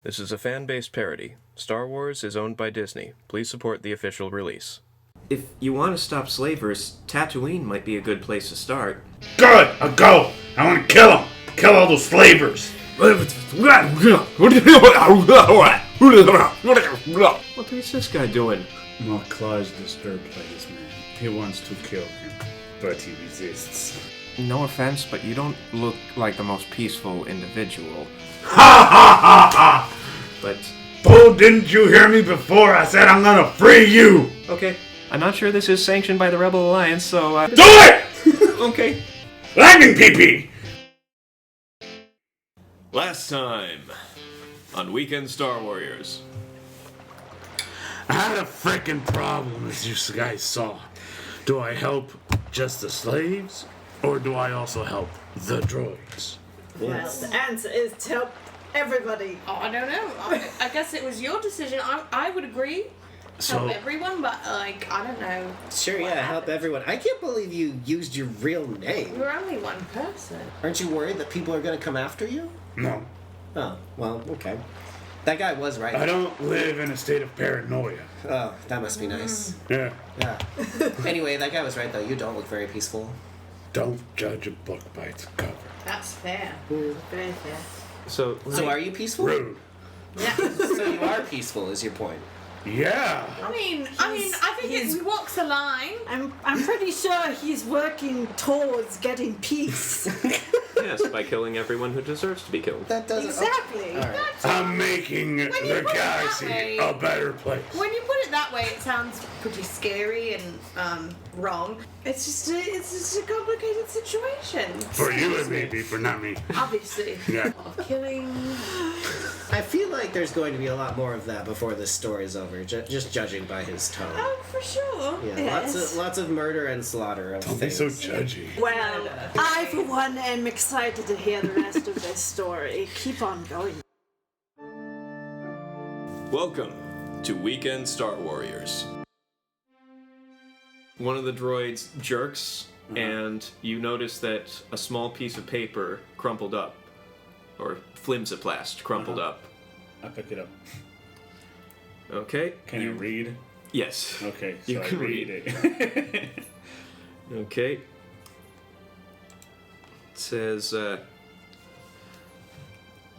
This is a fan-based parody. Star Wars is owned by Disney. Please support the official release. If you want to stop slavers, Tatooine might be a good place to start. Good! I'll go! I want to kill them! Kill all those slavers! What is this guy doing? Maklaw is disturbed by this man. He wants to kill him, but he resists. No offense, but you don't look like the most peaceful individual. Ha ha ha ha! But... Fool, didn't you hear me before? I said I'm gonna free you! Okay. I'm not sure this is sanctioned by the Rebel Alliance, so, Do it! Okay. Landing PP! Last time on Weekend Star Warriors. I had a frickin' problem, as you guys saw. Do I help just the slaves, or do I also help the droids? Well, the answer is to help everybody. Oh, I don't know. I guess it was your decision. I would agree. Help everyone, but, I don't know. Sure, yeah, help everyone. I can't believe you used your real name. We're only one person. Aren't you worried that people are going to come after you? No. Oh, well, okay. That guy was right. I don't live in a state of paranoia. Oh, that must be nice. Yeah. Yeah. Anyway, that guy was right, though. You don't look very peaceful. Don't judge a book by its cover. That's fair. Very fair. So are you peaceful? Rude. Yeah. So you are peaceful, is your point. Yeah. I mean, I think he walks the line. I'm pretty sure he's working towards getting peace. Yes, by killing everyone who deserves to be killed. That doesn't... Exactly. All right. I'm making the galaxy a better place. When you put it that way, it sounds pretty scary and wrong. It's just a complicated situation. For you and me, but not me. Obviously. Yeah. Killing. I feel like there's going to be a lot more of that before this story's over, just judging by his tone. Oh, for sure. Yeah, Yes. lots of murder and slaughter of Don't be things. so judgy. Well, I, for one, am excited to hear the rest of this story. Keep on going. Welcome to Weekend Star Warriors. One of the droids jerks, and you notice that a small piece of paper crumpled up, or flimsoplast crumpled up. I pick it up. Okay. Can you read? Yes. Okay, so You can I read read. it. Okay. It says,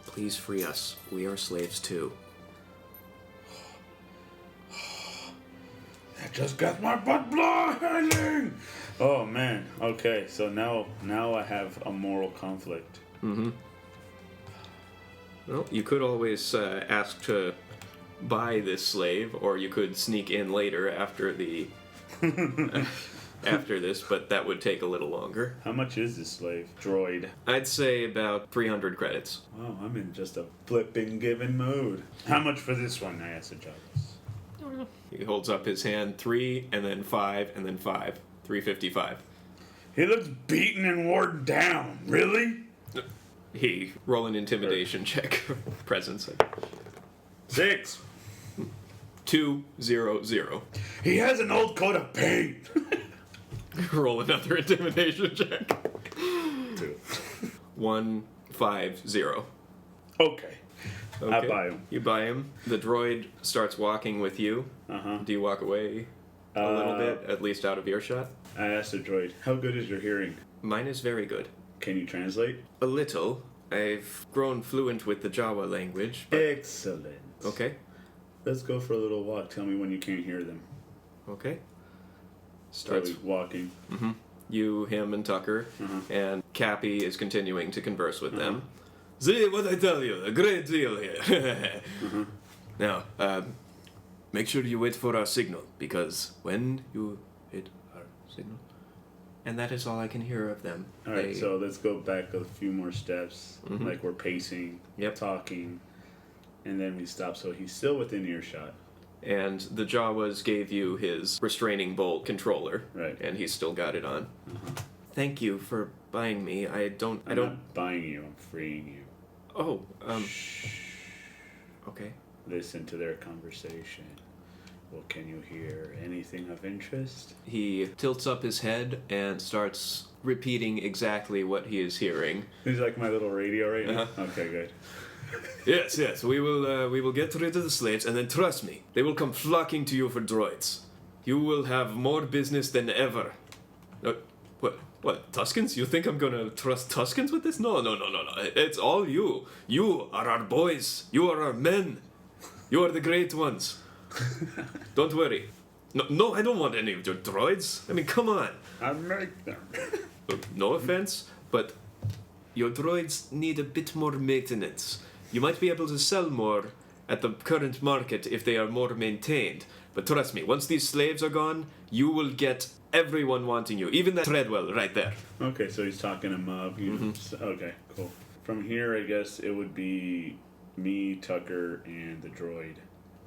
please free us. We are slaves too. I just got my butt blinding! Oh man. Okay, so now I have a moral conflict. Mm-hmm. Well, you could always ask to buy this slave, or you could sneak in later after the after this, but that would take a little longer. How much is this slave? Droid. I'd say about 300 credits. Wow, I'm in just a flipping giving mood. How much for this one? I asked the judges. He holds up his hand, 3, and then 5, and then 5. 355. He looks beaten and worn down. Really? He roll an intimidation check. Presence. 6. 200. He has an old coat of paint. Roll another intimidation check. 2. 150. Okay. I buy him. You buy him. The droid starts walking with you. Uh-huh. Do you walk away a little bit, at least out of earshot? I asked the droid, how good is your hearing? Mine is very good. Can you translate? A little. I've grown fluent with the Jawa language. But... Excellent. Okay. Let's go for a little walk. Tell me when you can't hear them. Okay. Start Starts. walking. Mm-hmm. You, him, and Tucker. Uh-huh. And Cappy is continuing to converse with them. See what I tell you, a great deal here. Now, make sure you wait for our signal, because when you hit our signal, and that is all I can hear of them. Alright, so let's go back a few more steps. Like we're pacing, talking, and then we stop, so he's still within earshot. And the Jawas gave you his restraining bolt controller. Right. And he's still got it on. Thank you for buying me. I'm not buying you, I'm freeing you. Oh, okay. Listen to their conversation. Well, can you hear anything of interest? He tilts up his head and starts repeating exactly what he is hearing. He's like my little radio right now? Okay, good. Yes, yes, we will get rid of the slaves, and then trust me, they will come flocking to you for droids. You will have more business than ever. What, Tuscans? You think I'm gonna trust Tuscans with this? No. It's all you. You are our boys. You are our men. You are the great ones. Don't worry. No, I don't want any of your droids. I mean, come on. I make them. No offense, but your droids need a bit more maintenance. You might be able to sell more at the current market if they are more maintained. But trust me, once these slaves are gone, you will get everyone wanting you. Even that Treadwell right there. Okay, so he's talking him up. Okay, cool. From here, I guess it would be me, Tucker, and the droid.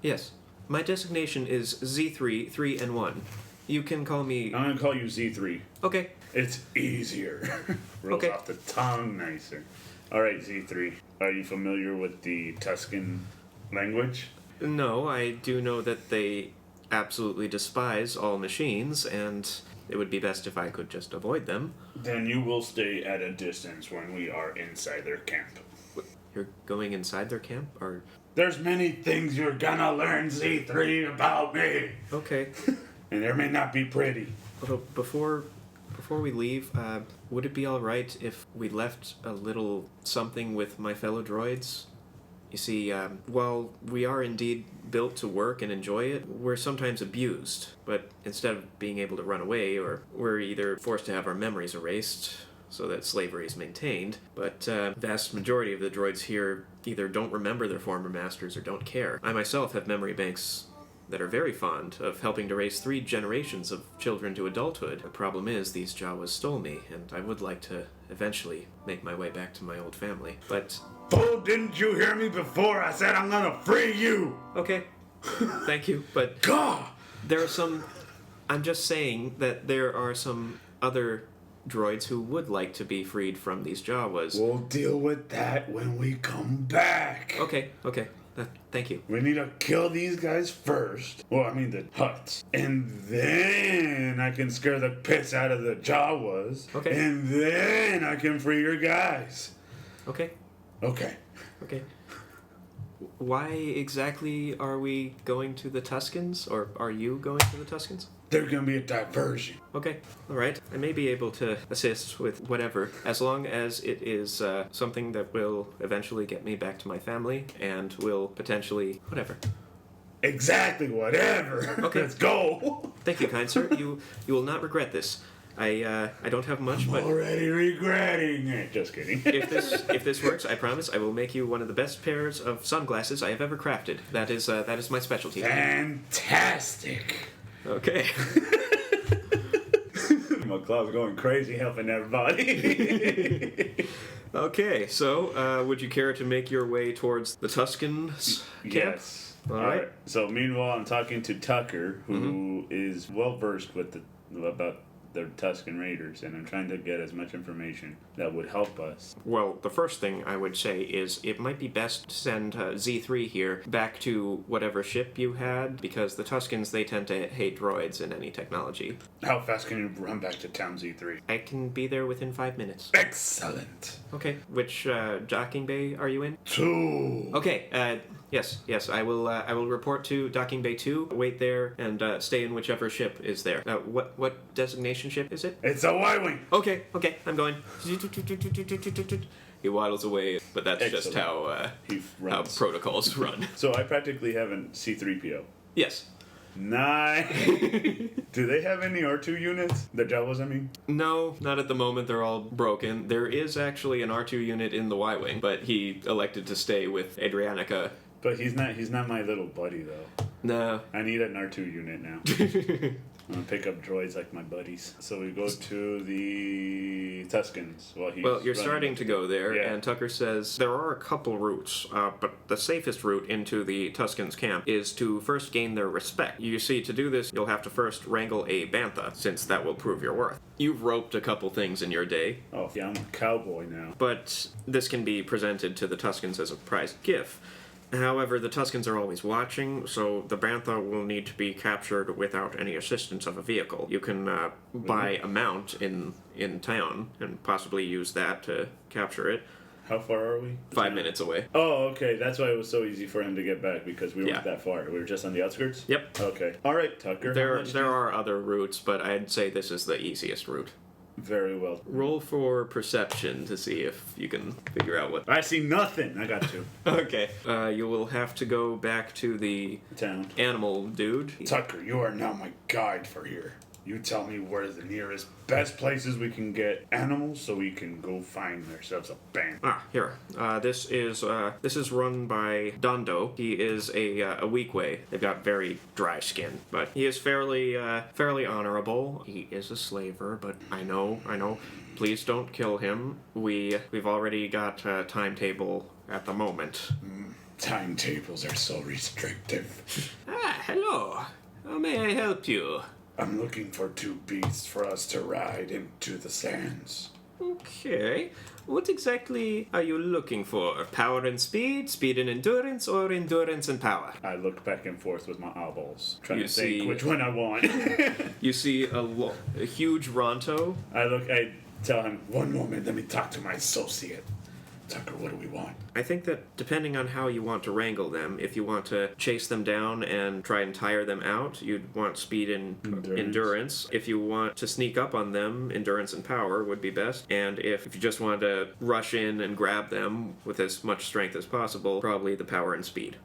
Yes. My designation is Z3, 3, and 1. You can call me... I'm gonna call you Z3. Okay. It's easier. Rolls off the tongue nicer. Alright, Z3. Are you familiar with the Tuscan language? No, I do know that they absolutely despise all machines, and it would be best if I could just avoid them. Then you will stay at a distance when we are inside their camp. You're going inside their camp, or... There's many things you're gonna learn, Z3, about me. Okay. And there may not be pretty. Although, before we leave, would it be alright if we left a little something with my fellow droids? You see, while we are indeed built to work and enjoy it, we're sometimes abused. But instead of being able to run away, or we're either forced to have our memories erased so that slavery is maintained, but vast majority of the droids here either don't remember their former masters or don't care. I myself have memory banks that are very fond of helping to raise 3 generations of children to adulthood. The problem is, these Jawas stole me, and I would like to eventually make my way back to my old family. But... Fool, didn't you hear me before? I said I'm gonna free you! Okay. Thank you, but... God! There are some... I'm just saying that there are some other droids who would like to be freed from these Jawas. We'll deal with that when we come back. Okay. Thank you. We need to kill these guys first. Well, I mean the Huts. And then I can scare the piss out of the Jawas. Okay. And then I can free your guys. Okay. Why exactly are we going to the Tuscans? Or are you going to the Tuscans? There's gonna be a diversion. Okay, alright. I may be able to assist with whatever, as long as it is something that will eventually get me back to my family, and will potentially... whatever. Exactly, whatever. Okay. Let's go. Thank you, kind sir. You will not regret this. I don't have much, but... Already regretting it. Just kidding. if this works, I promise I will make you one of the best pairs of sunglasses I have ever crafted. That is my specialty. Fantastic. Okay. Maklaw's going crazy helping everybody. Okay, so would you care to make your way towards the Tuscans camp? Yes. All right. So meanwhile, I'm talking to Tucker, who is well versed with about the Tuscan Raiders, and I'm trying to get as much information that would help us. Well, the first thing I would say is it might be best to send Z3 here back to whatever ship you had, because the Tuscans, they tend to hate droids and any technology. How fast can you run back to town, Z3? I can be there within 5 minutes. Excellent. Okay, which docking bay are you in? 2. Okay, yes, I will report to docking bay 2, wait there, and stay in whichever ship is there. What designation ship is it? It's a Y-Wing. Okay, I'm going. He waddles away, but that's just Excellent. how protocols run. So I practically have a C-3PO. Yes. Nice. Do they have any R2 units? The Jawas, I mean? No, not at the moment. They're all broken. There is actually an R2 unit in the Y-Wing, but he elected to stay with Adrianica. But he's not my little buddy, though. No. I need an R2 unit now. I'm gonna pick up droids like my buddies. So we go to the Tuscans. Well, you're starting to go there, Yeah. and Tucker says there are a couple routes, but the safest route into the Tuscans' camp is to first gain their respect. You see, to do this, you'll have to first wrangle a bantha, since that will prove your worth. You've roped a couple things in your day, Oh, yeah, I'm a cowboy now. but this can be presented to the Tuscans as a prized gift. However, the Tuscans are always watching, so the bantha will need to be captured without any assistance of a vehicle. You can buy a mount in town and possibly use that to capture it. How far are we? 5 minutes away. Oh, okay. That's why it was so easy for him to get back, because we Yeah. weren't that far. We were just on the outskirts? Yep. Okay. All right, Tucker. how There much do you- are other routes, but I'd say this is the easiest route. Very well. Roll for perception to see if you can figure out what. I see nothing. I got two. Okay. You will have to go back to the Town. animal dude. Tucker, you are now my guide for here. You tell me where the nearest best places we can get animals so we can go find ourselves a band. Here. This is run by Dondo. He is a weak way. They've got very dry skin, but he is fairly honorable. He is a slaver, but I know. Please don't kill him. We've already got a timetable at the moment. Timetables are so restrictive. Hello. How may I help you? I'm looking for 2 beasts for us to ride into the sands. Okay. What exactly are you looking for? Power and speed, speed and endurance, or endurance and power? I look back and forth with my eyeballs, trying You to think see- which one I want. You see a huge Ronto. I tell him, 1 moment, let me talk to my associate. Tucker, what do we want? I think that depending on how you want to wrangle them, if you want to chase them down and try and tire them out, you'd want speed and endurance. If you want to sneak up on them, endurance and power would be best. And if you just want to rush in and grab them with as much strength as possible, probably the power and speed.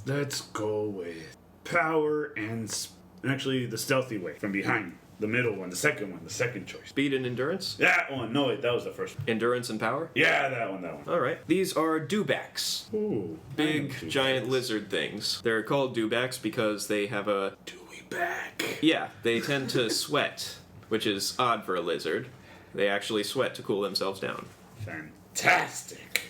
Let's go with power and actually the stealthy way, from behind. The middle one, the second choice. Speed and endurance? That one, no, wait, that was the first one. Endurance and power? Yeah, that one. All right. These are dewbacks. Ooh. Big, giant lizard things. They're called dewbacks because they have a... Dewy back. Yeah, they tend to sweat, which is odd for a lizard. They actually sweat to cool themselves down. Fantastic.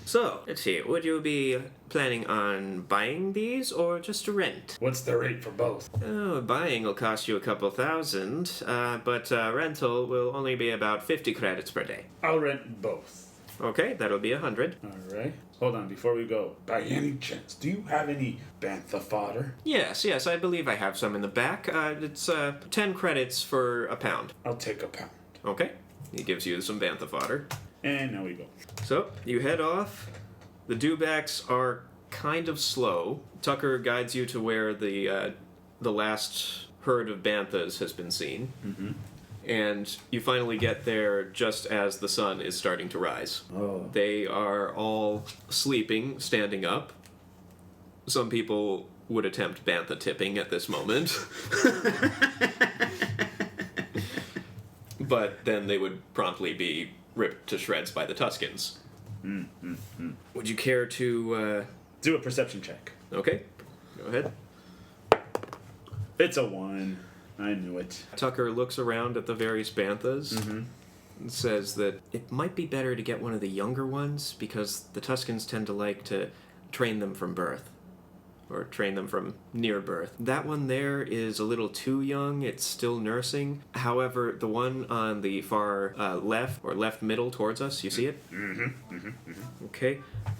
So, let's see, would you be planning on buying these or just to rent? What's the rate for both? Oh, buying will cost you a couple thousand, but rental will only be about 50 credits per day. I'll rent both. Okay, that'll be 100. All right. Hold on, before we go, by any chance, do you have any bantha fodder? Yes, I believe I have some in the back. It's 10 credits for a pound. I'll take a pound. Okay, he gives you some bantha fodder. And now we go. So, you head off. The dewbacks are kind of slow. Tucker guides you to where the last herd of banthas has been seen. Mm-hmm. And you finally get there just as the sun is starting to rise. Oh. They are all sleeping, standing up. Some people would attempt bantha tipping at this moment. But then they would promptly be ripped to shreds by the Tuscans. Would you care to, Do a perception check. Okay, go ahead. It's a 1. I knew it. Tucker looks around at the various banthas and says that it might be better to get one of the younger ones because the Tuscans tend to like to train them from birth. Or train them from near birth. That one there is a little too young. It's still nursing. However, the one on the far left, or left middle towards us, you see it? Okay.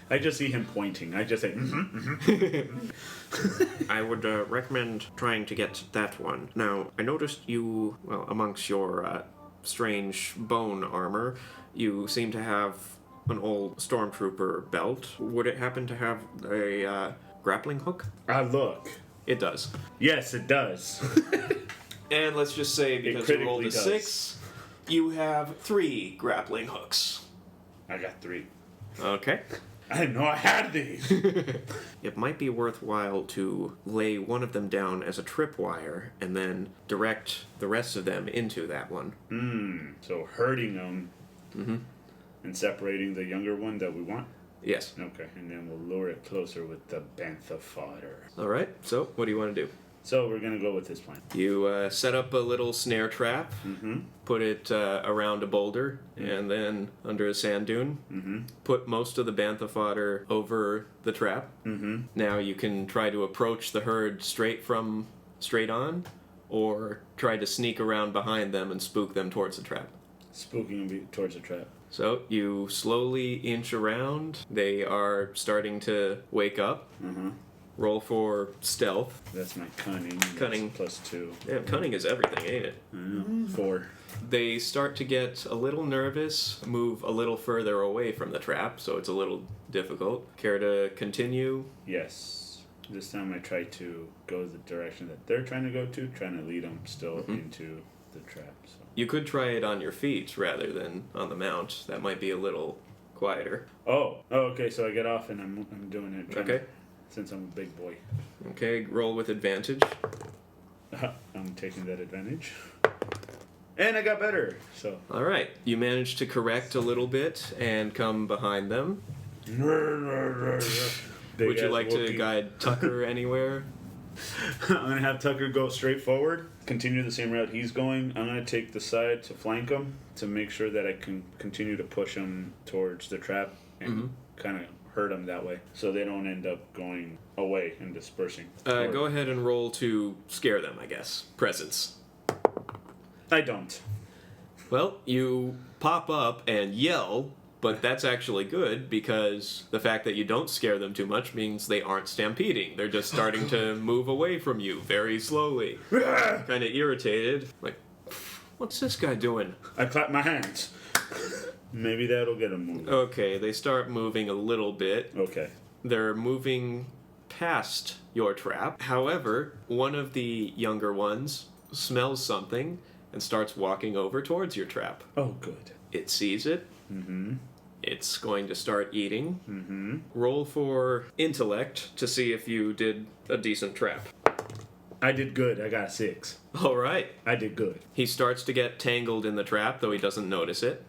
I just see him pointing. I just say, I would recommend trying to get that one. Now, I noticed you, well, amongst your strange bone armor, you seem to have an old stormtrooper belt. Would it happen to have a grappling hook? look. It does. Yes, it does. And let's just say, because you rolled critically a does. 6, you have 3 grappling hooks. I got 3. Okay. I didn't know I had these. It might be worthwhile to lay one of them down as a tripwire and then direct the rest of them into that one. So hurting them and separating the younger one that we want? Yes. Okay, and then we'll lure it closer with the bantha fodder. All right. So, what do you want to do? So we're going to go with this plan. You set up a little snare trap, put it around a boulder, and then under a sand dune. Put most of the bantha fodder over the trap. Now you can try to approach the herd straight on, or try to sneak around behind them and spook them towards the trap. Spooking them towards the trap. So you slowly inch around. They are starting to wake up. Roll for stealth. That's my cunning. Cunning. That's +2. Yeah, cunning is everything, ain't it? I know. 4. They start to get a little nervous, move a little further away from the trap, so it's a little difficult. Care to continue? Yes. This time I try to go the direction that they're trying to go to, trying to lead them still into the trap. So. You could try it on your feet rather than on the mount. That might be a little quieter. Oh, okay. So I get off and I'm doing it. Okay. Since I'm a big boy. Okay, roll with advantage. I'm taking that advantage. And I got better. So. All right, you managed to correct a little bit and come behind them. Would you like to guide Tucker anywhere? I'm gonna have Tucker go straight forward, continue the same route he's going. I'm gonna take the side to flank him to make sure that I can continue to push him towards the trap and kind of hurt them that way, so they don't end up going away and dispersing. Go ahead and roll to scare them, I guess. Presence. I don't. Well, you pop up and yell, but that's actually good because the fact that you don't scare them too much means they aren't stampeding. They're just starting to move away from you very slowly. Kind of irritated. Like, what's this guy doing? I clap my hands. Maybe that'll get them moving. Okay, they start moving a little bit. Okay. They're moving past your trap. However, one of the younger ones smells something and starts walking over towards your trap. Oh, good. It sees it. Mm-hmm. It's going to start eating. Mm-hmm. Roll for intellect to see if you did a decent trap. I did good. I got a 6. All right. I did good. He starts to get tangled in the trap, though he doesn't notice it.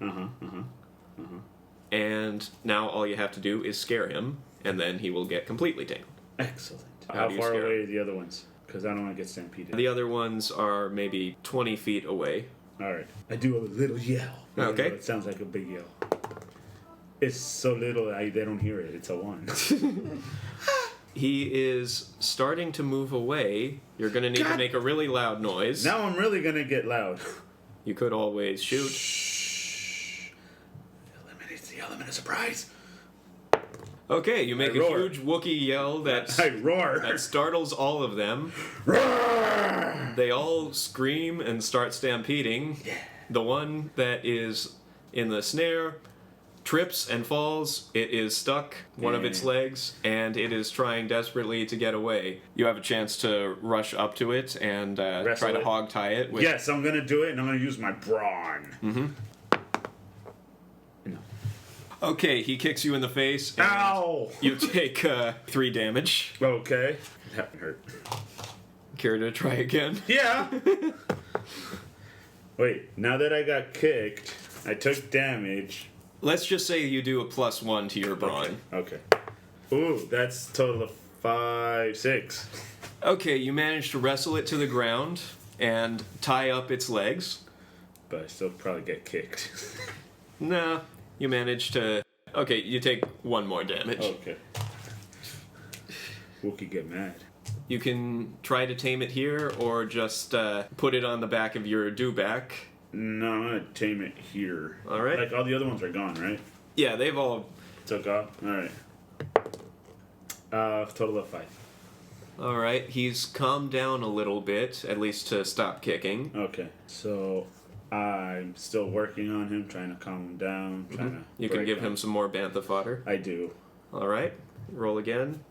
And now all you have to do is scare him, and then he will get completely tangled. Excellent. How How do you far scare away are the other ones? Because I don't want to get stampeded. The other ones are maybe 20 feet away. All right. I do a little yell. Okay. It sounds like a big yell. It's so little they don't hear it. It's a 1. He is starting to move away. You're going to need to make a really loud noise. Now I'm really going to get loud. You could always shoot. Shh. Eliminates the element of surprise. Okay, you make I a roar. huge Wookiee yell that I roar. that startles all of them. Roar! They all scream and start stampeding. Yeah. The one that is in the snare trips and falls. It is stuck, one of its legs, and it is trying desperately to get away. You have a chance to rush up to it and try to it. hog tie it. With... Yes, I'm going to do it, and I'm going to use my brawn. Mm-hmm. No. Okay, he kicks you in the face. And Ow! You take 3 damage. Okay. That hurt. Care to try again? Yeah. Wait, now that I got kicked, I took damage. Let's just say you do a +1 to your brawn. Okay. Ooh, that's a total of 5, 6. Okay, you manage to wrestle it to the ground and tie up its legs. But I still probably get kicked. No, you manage to... Okay, you take 1 more damage. Okay. Wookie get mad. You can try to tame it here or just put it on the back of your dewback. No, I'm gonna tame it here. All right. Like, all the other ones are gone, right? Yeah, they've all... Took off? Alright. Total of 5. All right, he's calmed down a little bit, at least to stop kicking. Okay. So, I'm still working on him, trying to calm him down, trying to... You can give him some more bantha fodder. I do. All right, roll again.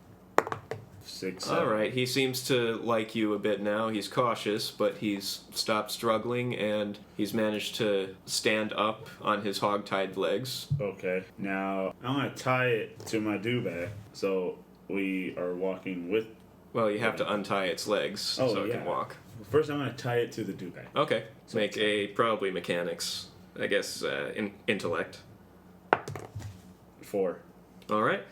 6, All right, he seems to like you a bit now. He's cautious, but he's stopped struggling and he's managed to stand up on his hog-tied legs. Okay. Now, I'm gonna tie it to my dewback, so we are walking with... Well, you have to untie its legs so it can walk. First, I'm gonna tie it to the dewback. Okay, make a probably mechanics, I guess, intellect. 4. All right,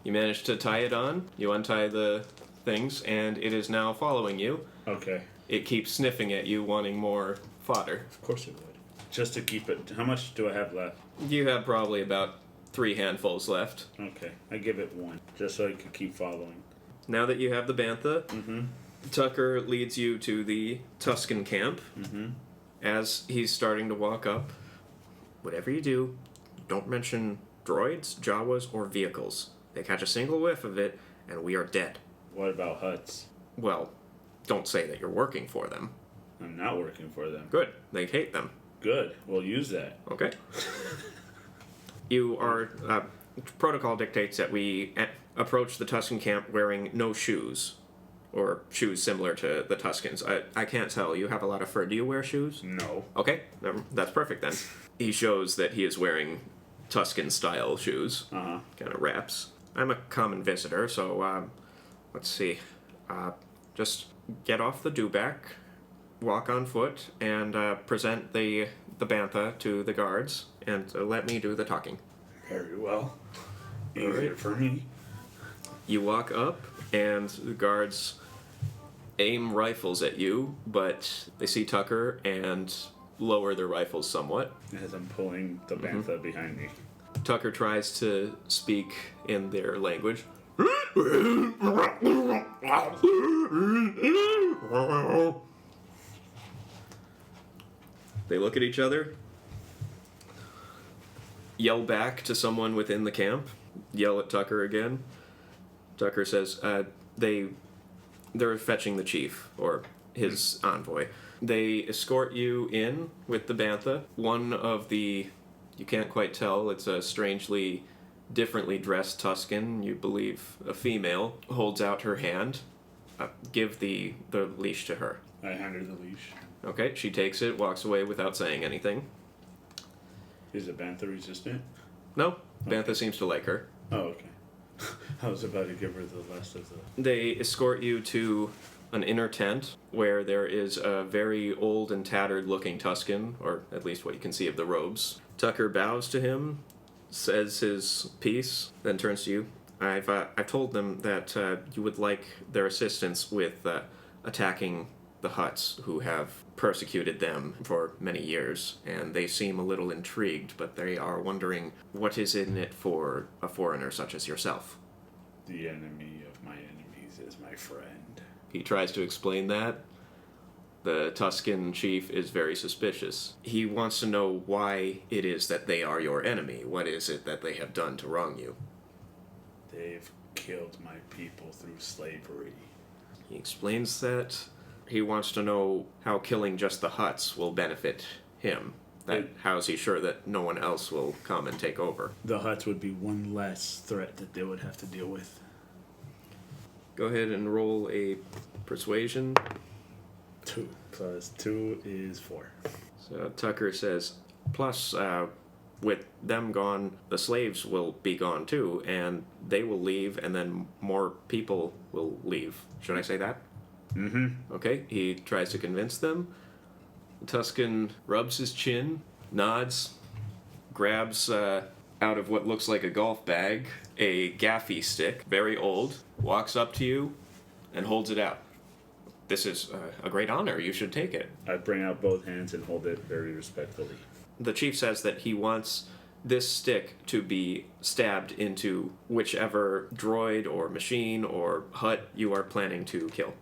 you manage to tie it on. You untie the things, and it is now following you. Okay. It keeps sniffing at you, wanting more fodder. Of course it would. Just to keep it... How much do I have left? You have probably about 3 handfuls left. Okay. I give it 1, just so I can keep following. Now that you have the bantha, Mm-hmm. Tucker leads you to the Tuscan camp. Mm-hmm. As he's starting to walk up, whatever you do, don't mention droids, Jawas, or vehicles. They catch a single whiff of it, and we are dead. What about huts? Well, don't say that you're working for them. I'm not working for them. Good. They hate them. Good. We'll use that. Okay. You are... protocol dictates that we approach the Tuscan camp wearing no shoes. Or shoes similar to the Tuscans. I can't tell. You have a lot of fur. Do you wear shoes? No. Okay. That's perfect then. He shows that he is wearing Tuscan-style shoes. Uh-huh. Kind of wraps. I'm a common visitor, so, let's see. Just get off the dewback, walk on foot, and present the bantha to the guards, and let me do the talking. Very well. Easier Alright. for me. You walk up, and the guards aim rifles at you, but they see Tucker and lower their rifles somewhat. As I'm pulling the bantha behind me. Tucker tries to speak in their language. They look at each other, yell back to someone within the camp, yell at Tucker again. Tucker says, they're fetching the chief, or his envoy. They escort you in with the bantha. One of the, you can't quite tell, it's a strangely differently dressed Tuscan, you believe a female, holds out her hand. Give the leash to her. I hand her the leash. Okay, she takes it, walks away without saying anything. Is the bantha resistant? No, Bantha seems to like her. Oh, okay. I was about to give her the rest of the... They escort you to an inner tent where there is a very old and tattered looking Tuscan, or at least what you can see of the robes. Tucker bows to him, says his piece, then turns to you. I've told them that you would like their assistance with attacking the Hutts who have persecuted them for many years, and they seem a little intrigued, but they are wondering what is in it for a foreigner such as yourself. The enemy of my enemies is my friend. He tries to explain that. The Tuscan chief is very suspicious. He wants to know why it is that they are your enemy. What is it that they have done to wrong you? They've killed my people through slavery. He explains that. He wants to know how killing just the Hutts will benefit him. How is he sure that no one else will come and take over? The Hutts would be one less threat that they would have to deal with. Go ahead and roll a persuasion. 2 plus 2 is 4. So Tucker says, plus, with them gone, the slaves will be gone too, and they will leave, and then more people will leave. Should I say that? Mm-hmm. Okay, he tries to convince them. The Tuscan rubs his chin, nods, grabs out of what looks like a golf bag a gaffy stick, very old, walks up to you, and holds it out. This is a great honor. You should take it. I bring out both hands and hold it very respectfully. The chief says that he wants this stick to be stabbed into whichever droid or machine or hut you are planning to kill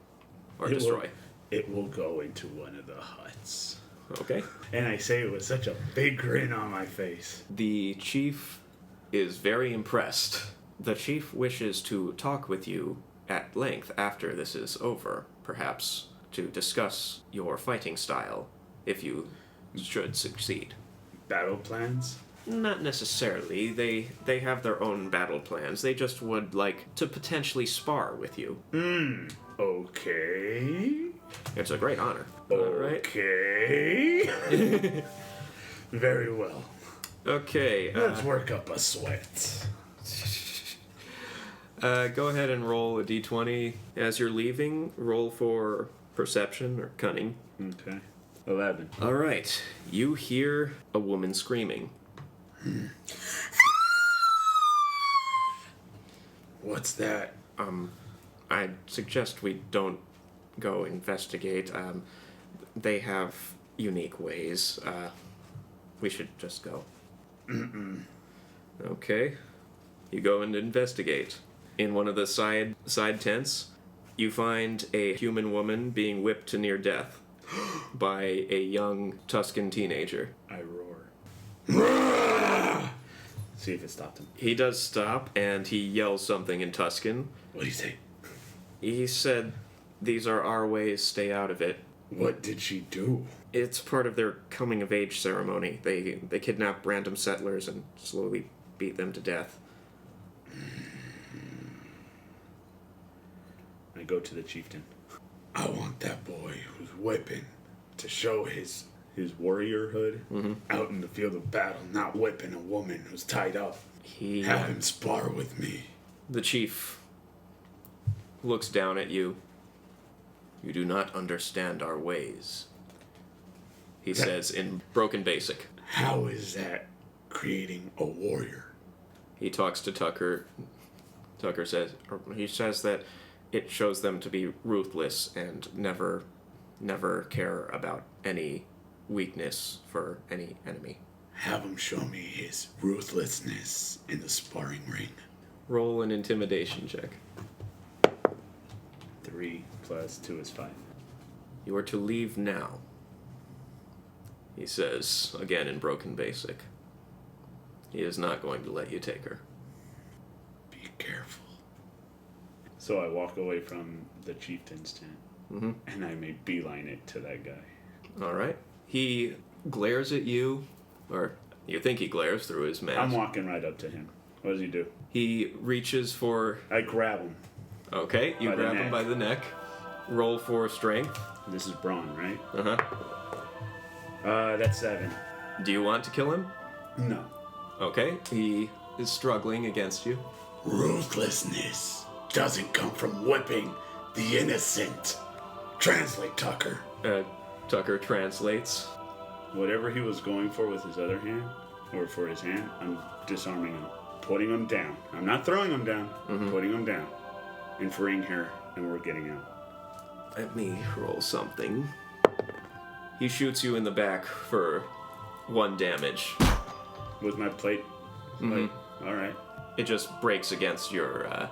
or destroy. It will go into one of the huts. Okay. And I say it with such a big grin on my face. The chief is very impressed. The chief wishes to talk with you at length after this is over, perhaps to discuss your fighting style, if you should succeed. Battle plans? Not necessarily. They have their own battle plans. They just would like to potentially spar with you. Okay. It's a great honor. Okay. Very well. Okay. Let's work up a sweat. Go ahead and roll a d20. As you're leaving, roll for perception or cunning. Okay. 11. All right. You hear a woman screaming. What's that? I suggest we don't go investigate. They have unique ways. We should just go. Okay. You go and investigate. In one of the side tents, you find a human woman being whipped to near death by a young Tuscan teenager. I roar. See if it stopped him. He does stop, and he yells something in Tuscan. What do you say? He said, these are our ways, stay out of it. What did she do? It's part of their coming-of-age ceremony. They kidnap random settlers and slowly beat them to death. I go to the chieftain. I want that boy who's whipping to show his warriorhood out in the field of battle, not whipping a woman who's tied up. Have him spar with me. The chief looks down at you. You do not understand our ways. He says in broken basic. How is that creating a warrior? He talks to Tucker. He says that it shows them to be ruthless and never care about any weakness for any enemy. Have him show me his ruthlessness in the sparring ring. Roll an intimidation check. 3 + 2 is 5. You are to leave now. He says, again in broken basic. He is not going to let you take her. Be careful. So I walk away from the chieftain's tent, and I may beeline it to that guy. All right. He glares at you, or you think he glares through his mask. I'm walking right up to him. What does he do? He reaches for... I grab him. Okay, you grab him by the neck. Roll for strength. This is brawn, right? Uh-huh. That's 7. Do you want to kill him? No. Okay, he is struggling against you. Ruthlessness doesn't come from whipping the innocent. Translate, Tucker. Tucker translates. Whatever he was going for with his other hand, or for his hand, I'm disarming him. Putting him down. I'm not throwing him down. Putting him down. And freeing her, and we're getting out. Let me roll something. He shoots you in the back for 1 damage. With my plate? Alright. It just breaks against your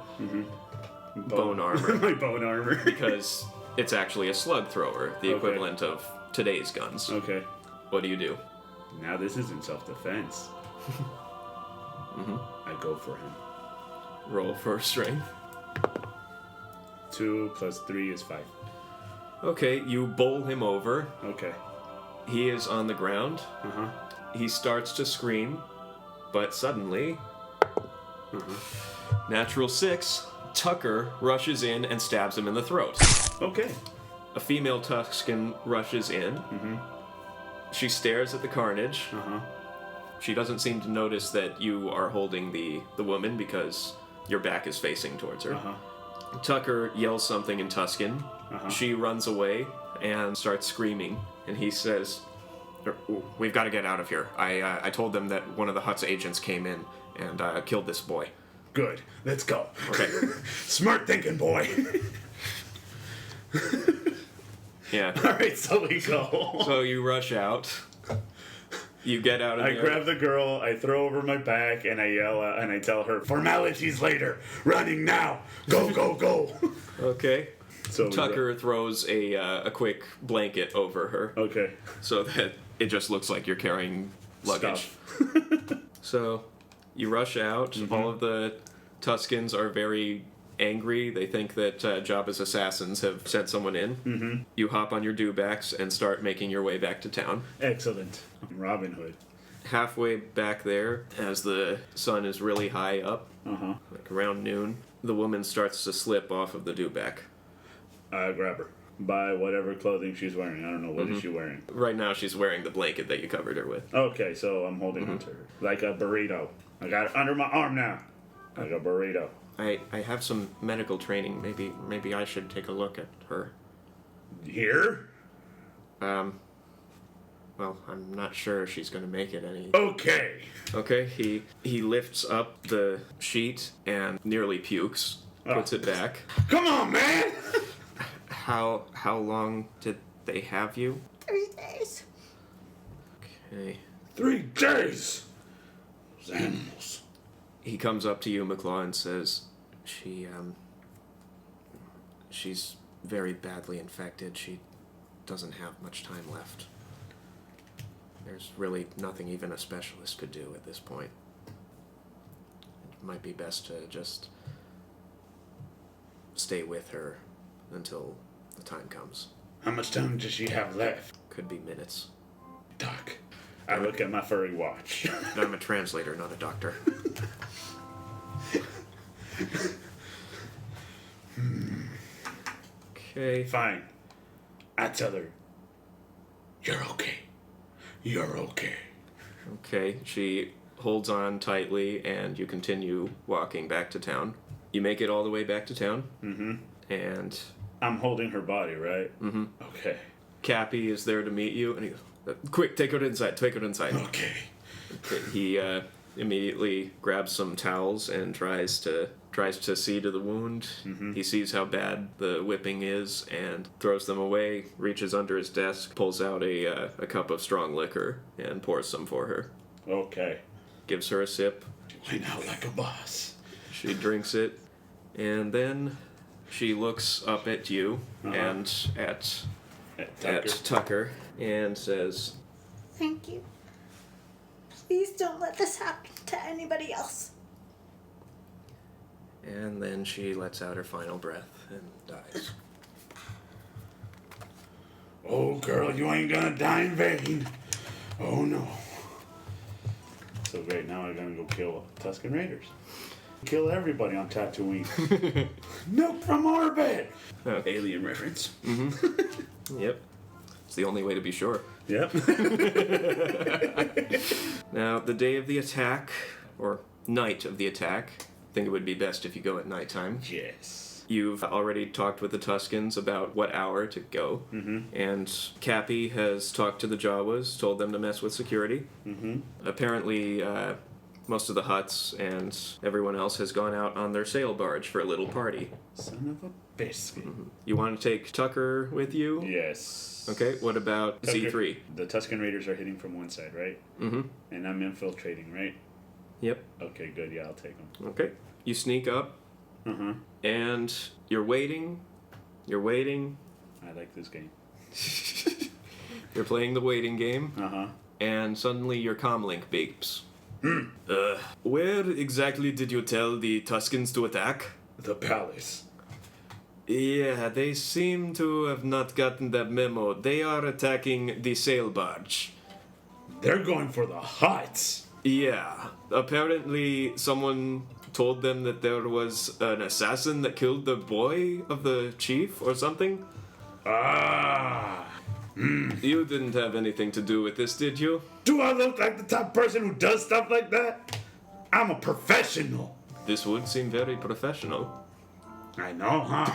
bone armor. My bone armor. Because it's actually a slug thrower, the equivalent of today's guns. Okay. What do you do? Now this isn't self-defense. I go for him. Roll for strength. 2 + 3 is 5. Okay, you bowl him over. Okay. He is on the ground. Uh-huh. He starts to scream, but suddenly... Natural 6, Tucker rushes in and stabs him in the throat. Okay. A female Tuscan rushes in. She stares at the carnage. She doesn't seem to notice that you are holding the woman because your back is facing towards her. Tucker yells something in Tuscan. She runs away and starts screaming. And he says, "We've got to get out of here. I told them that one of the Hutt's agents came in and killed this boy." Good. Let's go. Okay. Smart thinking, boy. Yeah. Alright, so we go. So you rush out. You get out of there. I grab the girl, I throw over my back, and I yell out, and I tell her, "Formalities later. Running now. Go, go, go." Okay. So Tucker throws a quick blanket over her. Okay. So that it just looks like you're carrying luggage. So you rush out. All of the Tuscans are very angry. They think that Jabba's assassins have sent someone in. You hop on your dewbacks and start making your way back to town. Excellent. Robin Hood. Halfway back there, as the sun is really high up, like around noon, the woman starts to slip off of the dewback. I grab her. By whatever clothing she's wearing. I don't know. What is she wearing? Right now she's wearing the blanket that you covered her with. Okay, so I'm holding onto her. Like a burrito. I got it under my arm now. Like a burrito. I have some medical training. Maybe I should take a look at her. Here? Well, I'm not sure she's gonna make it any... Okay. Okay, he lifts up the sheet and nearly pukes, puts it back. Come on, man! How long did they have you? 3 days. Okay. 3 days! Those animals. He comes up to you, Maklaw, and says, she's very badly infected. She doesn't have much time left. There's really nothing even a specialist could do at this point. It might be best to just stay with her until the time comes. How much time does she have left? Could be minutes. Doc. I look at my furry watch. I'm a translator, not a doctor. Okay. Fine. I tell her, you're okay. You're okay. Okay, she holds on tightly, and you continue walking back to town. You make it all the way back to town. Mm-hmm. And I'm holding her body, right? Mm-hmm. Okay. Cappy is there to meet you, and he goes, quick, take her inside, take her inside. Okay. He immediately grabs some towels and tries to see to the wound. Mm-hmm. He sees how bad the whipping is and throws them away, reaches under his desk, pulls out a cup of strong liquor, and pours some for her. Okay. Gives her a sip. Went out like a boss. She drinks it, and then she looks up at you and at Tucker and says, Thank you. Please don't let this happen to anybody else. and then she lets out her final breath and dies. Oh, girl, you ain't gonna die in vain. Oh, no. So great, now I'm gonna go kill Tusken Raiders. Kill everybody on Tatooine. Nuke from orbit! Alien reference. Yep. It's the only way to be sure. Yep. Now, the day of the attack, or night of the attack, I think it would be best if you go at nighttime. Yes. You've already talked with the Tuskens about what hour to go, and Cappy has talked to the Jawas, told them to mess with security. Apparently, most of the Hutts and everyone else has gone out on their sail barge for a little party. Son of a biscuit. You want to take Tucker with you? Yes. Okay, what about Tucker, Z3? The Tusken Raiders are hitting from one side, right? Mm-hmm. And I'm infiltrating, right? Yep. Okay, good. Yeah, I'll take them. Okay. You sneak up, and you're waiting. You're waiting. I like this game. You're playing the waiting game, and suddenly your comlink beeps. Where exactly did you tell the Tuskens to attack? The palace. Yeah, they seem to have not gotten that memo. They are attacking the sail barge. They're going for the Hutts. Yeah, apparently someone told them that there was an assassin that killed the boy of the chief or something. You didn't have anything to do with this, did you? Do I look like the type of person who does stuff like that? I'm a professional. This would seem very professional. I know, huh?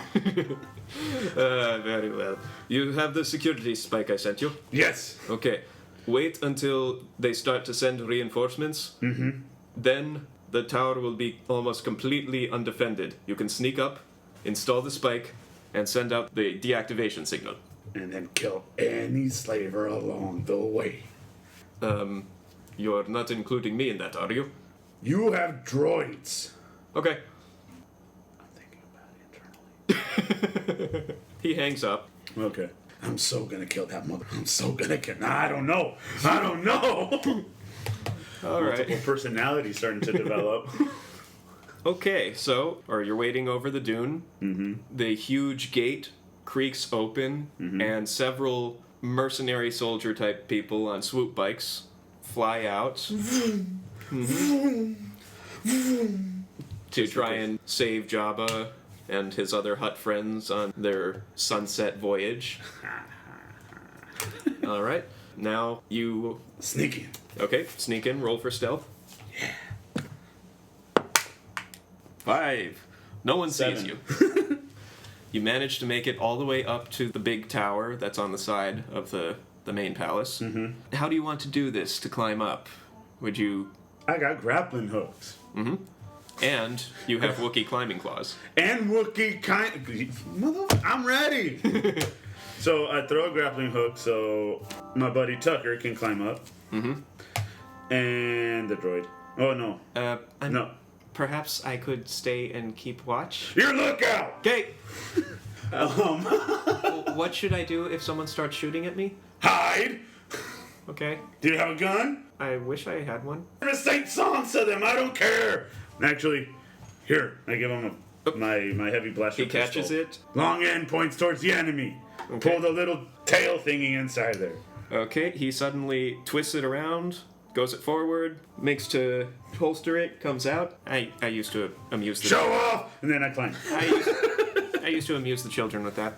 Very well. You have the security spike I sent you? Yes. Okay. Wait until they start to send reinforcements. Then the tower will be almost completely undefended. You can sneak up, install the spike, and send out the deactivation signal. And then kill any slaver along the way. You're not including me in that, are you? You have droids. Okay. I'm thinking about it internally. He hangs up. Okay. I'm so gonna kill that mother. I'm so gonna kill. Nah, I don't know. I don't know. All right. Multiple personalities starting to develop. Okay, so, you're waiting over the dune. The huge gate creaks open, and several mercenary soldier type people on swoop bikes fly out to try and save Jabba and his other Hutt friends on their sunset voyage. All right, now you Sneaking. okay. Sneak in. Roll for stealth. Yeah. 5. No one sees 7. you. You manage to make it all the way up to the big tower that's on the side of the main palace. How do you want to do this to climb up? Would you... I got grappling hooks. And you have Wookiee climbing claws. And Wookiee I'm ready. So I throw a grappling hook so my buddy Tucker can climb up. And the droid. Oh, no. No. Perhaps I could stay and keep watch? Your lookout! Okay. What should I do if someone starts shooting at me? Hide! Okay. Do you have a gun? I wish I had one. I'm gonna sing songs to them, I don't care! Actually, here, I give him my heavy blaster He catches pistol. it. Long end points towards the enemy. Okay. Pull the little tail thingy inside there. Okay, he suddenly twists it around, goes it forward, makes to holster it, comes out. I used to amuse the Show off! And then I climb. I used to amuse the children with that.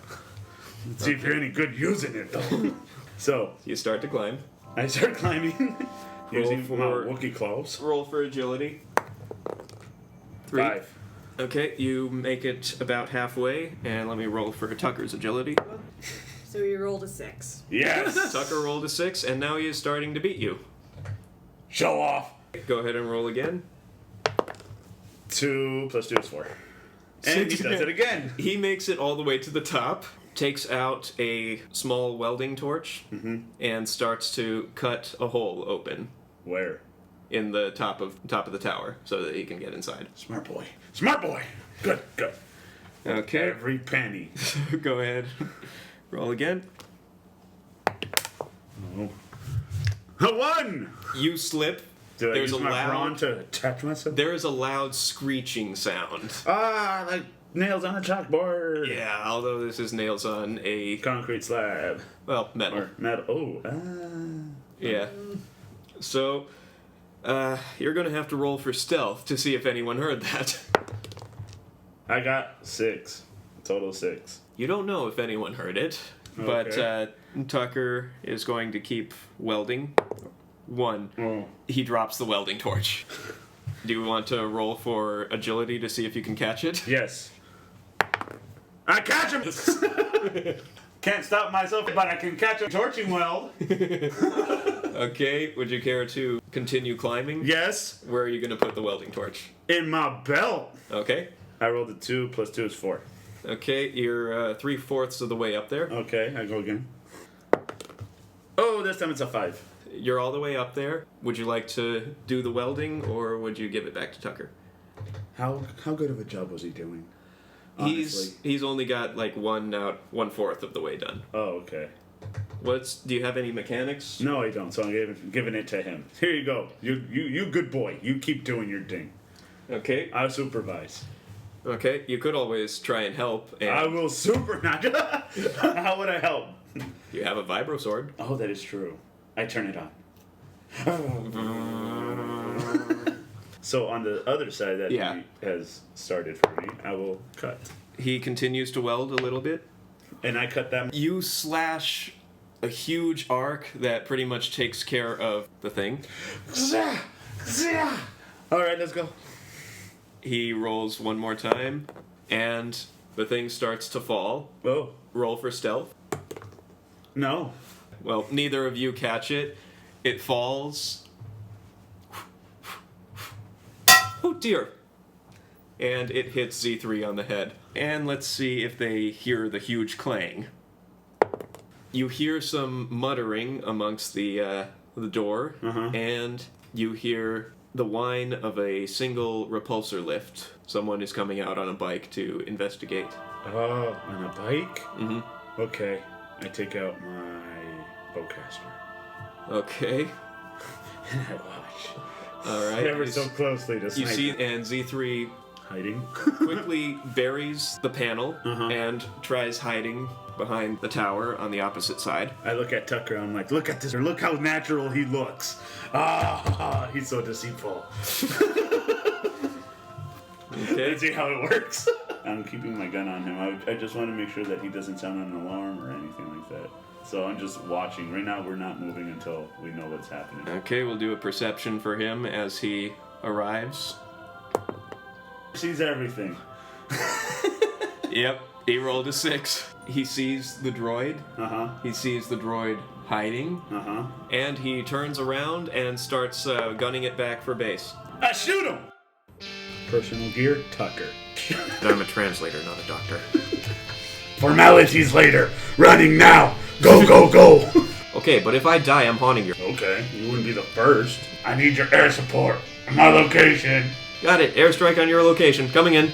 Let's see if you're any good using it, though. So, You start to climb. I start climbing using for- my Wookiee claws. Roll for agility. 3. 5. Okay, you make it about halfway, and let me roll for Tucker's agility. So you rolled a 6. Yes! Tucker rolled a 6, and now he is starting to beat you. Show off! Go ahead and roll again. 2 plus 2 is 4. And he does it again. He makes it all the way to the top, takes out a small welding torch, and starts to cut a hole open Where? in the top of the tower so that he can get inside. Smart boy. Smart boy! Good, good. Okay, Every penny. go ahead. Roll again. Oh. A 1! You slip. Do I There's use a my loud- brawn to attach myself? There is a loud screeching sound. Like nails on a chalkboard. Yeah, although this is nails on a, Concrete slab. well, metal. Or metal. Oh, Yeah. So, you're gonna have to roll for stealth to see if anyone heard that. I got 6. Total 6. You don't know if anyone heard it, but Okay. Tucker is going to keep welding. 1. Oh. He drops the welding torch. Do you want to roll for agility to see if you can catch it? Yes. I catch him! Can't stop myself, but I can catch a torching weld. Okay, would you care to continue climbing? Yes. Where are you going to put the welding torch? In my belt. Okay. I rolled a 2 plus 2 is 4. Okay, you're 3/4 of the way up there. Okay, I go again. Oh, this time it's a 5. You're all the way up there. Would you like to do the welding, or would you give it back to Tucker? How good of a job was he doing? Honestly. He's only got like 1/4 of the way done. Oh, okay. Do you have any mechanics? No, I don't. So I'm giving it to him. Here you go. You good boy. You keep doing your thing. Okay. I'll supervise. Okay. You could always try and help. And I will How would I help? You have a vibro sword. Oh, that is true. I turn it on. So on the other side that Yeah. he has started for me, I will cut. He continues to weld a little bit. And I cut that. You slash a huge arc that pretty much takes care of the thing. All right, let's go. He rolls one more time, and the thing starts to fall. Oh, Roll for stealth. no. Well, neither of you catch it. It falls. Oh dear. And it hits Z3 on the head. And let's see if they hear the huge clang. You hear some muttering amongst the door, and you hear the whine of a single repulsor lift. Someone is coming out on a bike to investigate. Oh, on a bike? Mm-hmm. Okay. I take out my bowcaster. Okay. And I watch. All right. Ever You so closely to You snipe see, it. and Z3 Hiding. quickly buries the panel and tries hiding behind the tower on the opposite side. I look at Tucker, I'm like, look at this, or look how natural he looks. Ah, he's so deceitful. Okay. Let's see how it works. I'm keeping my gun on him. I just want to make sure that he doesn't sound an alarm or anything like that. So I'm just watching. Right now, we're not moving until we know what's happening. Okay, we'll do a perception for him as he arrives. Sees everything. Yep, he rolled a 6. He sees the droid. He sees the droid hiding. And he turns around and starts gunning it back for base. I shoot him! Personal gear, Tucker. I'm a translator, not a doctor. Formalities later. Running now. Go, go, go. Okay, but if I die, I'm haunting you. Okay, you wouldn't be the first. I need your air support. My location. Got it. Airstrike on your location. Coming in.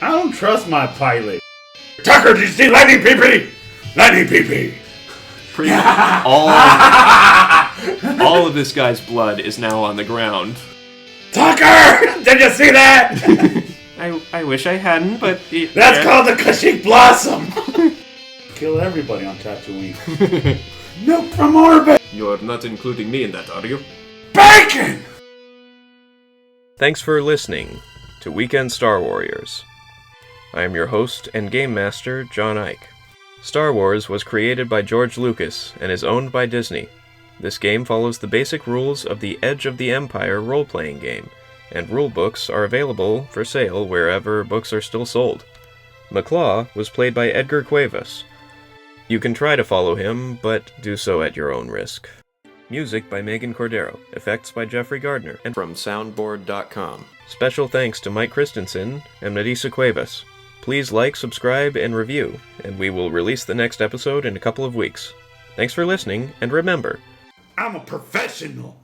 I don't trust my pilot. Tucker, did you see lightning pee-pee? Lightning pee-pee. Pretty much all of this guy's blood is now on the ground. Tucker! Did you see that? I wish I hadn't, but... That's called the Kashyyyk Blossom! Kill everybody on Tatooine. Nuke from orbit! You're not including me in that, are you? Bacon! Thanks for listening to Weekend Star Warriors. I am your host and game master, John Ike. Star Wars was created by George Lucas and is owned by Disney. This game follows the basic rules of the Edge of the Empire role-playing game, and rulebooks are available for sale wherever books are still sold. Maklaw was played by Edgar Cuevas. You can try to follow him, but do so at your own risk. Music by Megan Cordero, effects by Jeffrey Gardner, and from soundboard.com. Special thanks to Mike Christensen and Melissa Cuevas. Please like, subscribe, and review, and we will release the next episode in a couple of weeks. Thanks for listening, and remember, I'm a professional!